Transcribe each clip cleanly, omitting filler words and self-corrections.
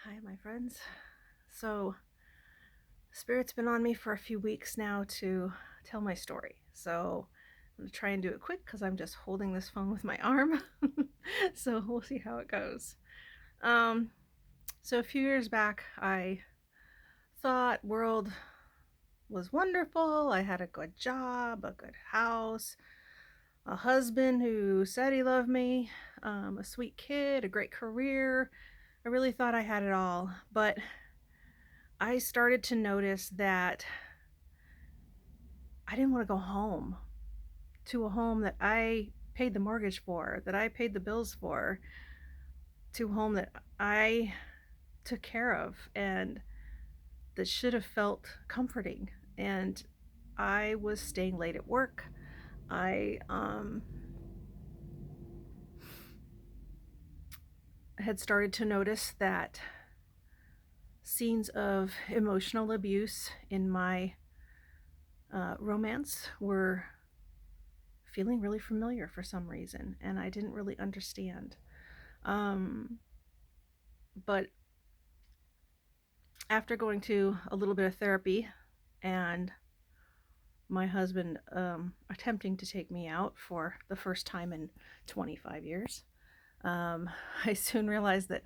Hi, my friends. So, Spirit's been on me for a few weeks now to tell my story. So, I'm going to try and do it quick because I'm just holding this phone with my arm. So, we'll see how it goes. Um, so, a few years back, I thought world was wonderful. I had a good job, a good house, a husband who said he loved me, a sweet kid, a great career. I really thought I had it all. But I started to notice that I didn't want to go home to a home that I paid the mortgage for, that I paid the bills for, to a home that I took care of and that should have felt comforting. And I was staying late at work. I had started to notice that scenes of emotional abuse in my romance were feeling really familiar for some reason, and I didn't really understand. Um, but after going to a little bit of therapy and my husband attempting to take me out for the first time in 25 years, um, I soon realized that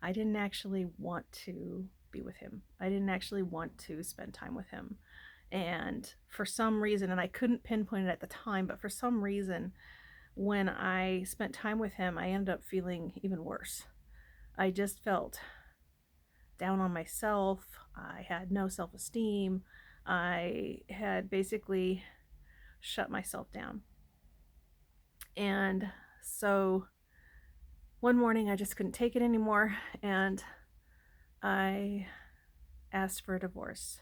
I didn't actually want to be with him. I didn't actually want to spend time with him. And for some reason, and I couldn't pinpoint it at the time, but for some reason, when I spent time with him, I ended up feeling even worse. I just felt down on myself. I had no self esteem. I had basically shut myself down. And so one morning I just couldn't take it anymore and I asked for a divorce.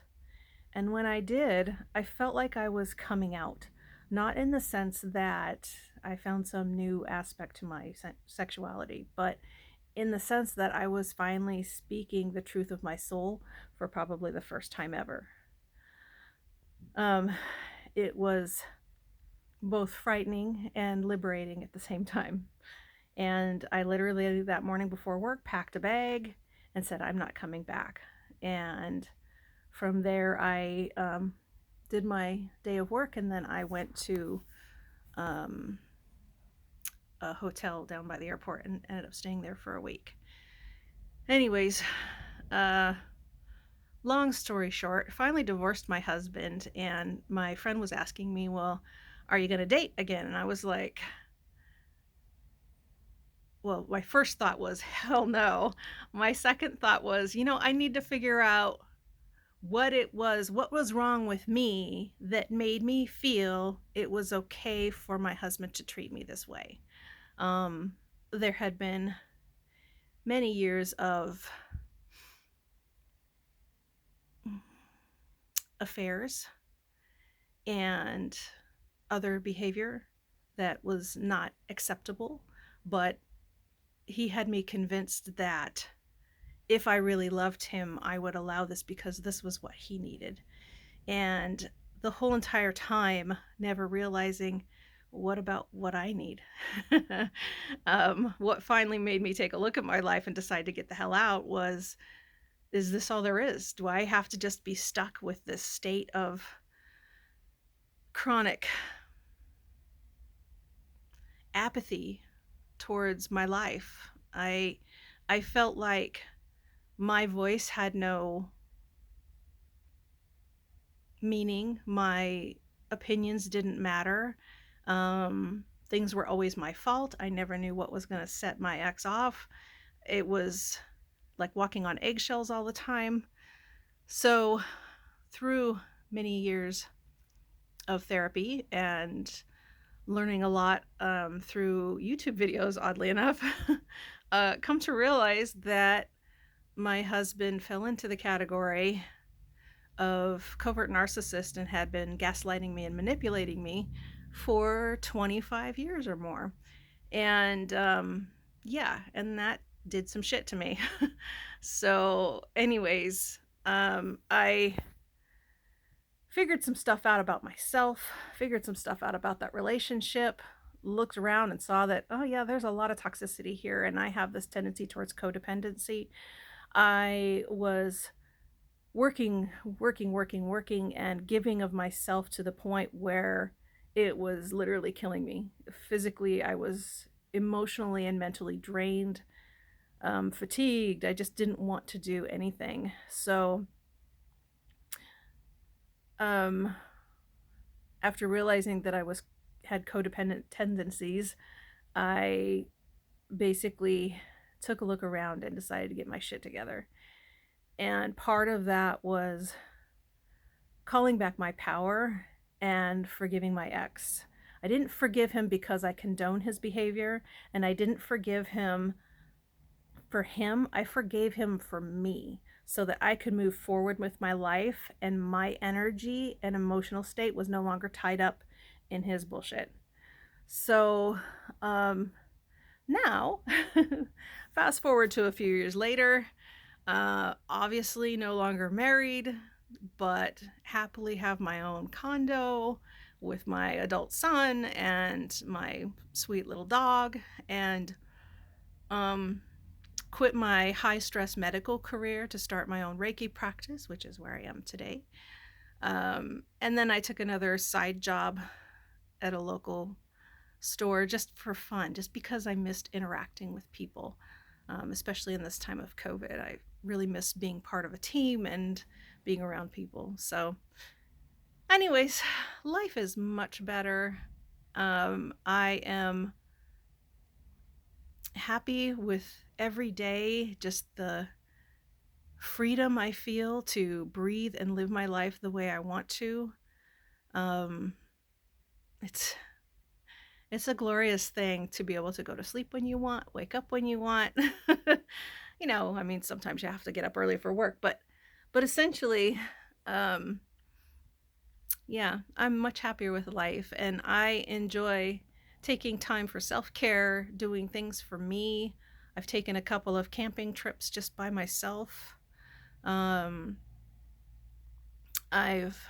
And when I did, I felt like I was coming out, not in the sense that I found some new aspect to my sexuality, but in the sense that I was finally speaking the truth of my soul for probably the first time ever. Um, it was both frightening and liberating at the same time. And I literally, that morning before work, packed a bag and said, I'm not coming back. And from there, I did my day of work, and then I went to um, a hotel down by the airport and ended up staying there for a week. Anyways, uh, long story short, finally divorced my husband, and my friend was asking me, well, are you going to date again? And I was like, well, my first thought was, hell no. My second thought was, I need to figure out what was wrong with me that made me feel it was okay for my husband to treat me this way. Um, there had been many years of affairs and other behavior that was not acceptable, but he had me convinced that if I really loved him, I would allow this because this was what he needed. And the whole entire time, never realizing what about what I need? What finally made me take a look at my life and decide to get the hell out was, is this all there is? Do I have to just be stuck with this state of chronic apathy towards my life? I felt like my voice had no meaning. My opinions didn't matter. Things were always my fault. I never knew what was going to set my ex off. It was like walking on eggshells all the time. So, through many years of therapy and learning a lot through YouTube videos, oddly enough, come to realize that my husband fell into the category of covert narcissist and had been gaslighting me and manipulating me for 25 years or more. And yeah, and that did some shit to me. So, anyways, I figured some stuff out about myself, figured some stuff out about that relationship, looked around and saw that, oh, yeah, there's a lot of toxicity here, and I have this tendency towards codependency. I was working, and giving of myself to the point where it was literally killing me. Physically, I was emotionally and mentally drained, fatigued. I just didn't want to do anything. So, um, after realizing that I was had codependent tendencies, I basically took a look around and decided to get my shit together. And part of that was calling back my power and forgiving my ex. I didn't forgive him because I condone his behavior, and I didn't forgive him for him. I forgave him for me so that I could move forward with my life, and my energy and emotional state was no longer tied up in his bullshit. So, now, fast forward to a few years later, obviously no longer married, but happily have my own condo with my adult son and my sweet little dog, and um, quit my high stress medical career to start my own Reiki practice, which is where I am today. And then I took another side job at a local store just for fun, just because I missed interacting with people, especially in this time of COVID. I really miss being part of a team and being around people. So, anyways, life is much better. I am happy with every day, just the freedom I feel to breathe and live my life the way I want to. Um, it's it's a glorious thing to be able to go to sleep when you want, wake up when you want. I mean, sometimes you have to get up early for work, but essentially, um, yeah, I'm much happier with life, and I enjoy taking time for self-care, doing things for me. I've taken a couple of camping trips just by myself. Um, I've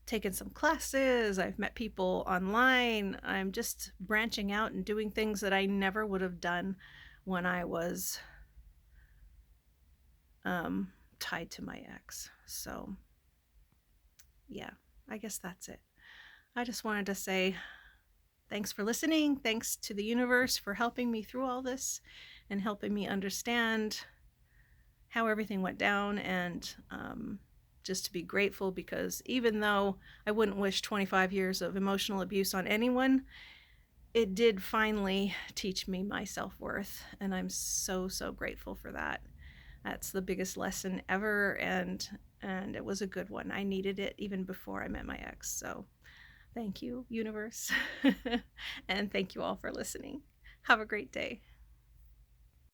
taken some classes, I've met people online. I'm just branching out and doing things that I never would have done when I was um, tied to my ex. So, yeah, I guess that's it. I just wanted to say thanks for listening. Thanks to the universe for helping me through all this and helping me understand how everything went down, and just to be grateful, because even though I wouldn't wish 25 years of emotional abuse on anyone, it did finally teach me my self-worth, and I'm so, so grateful for that. That's the biggest lesson ever, and it was a good one. I needed it even before I met my ex. So thank you, universe. And thank you all for listening. Have a great day.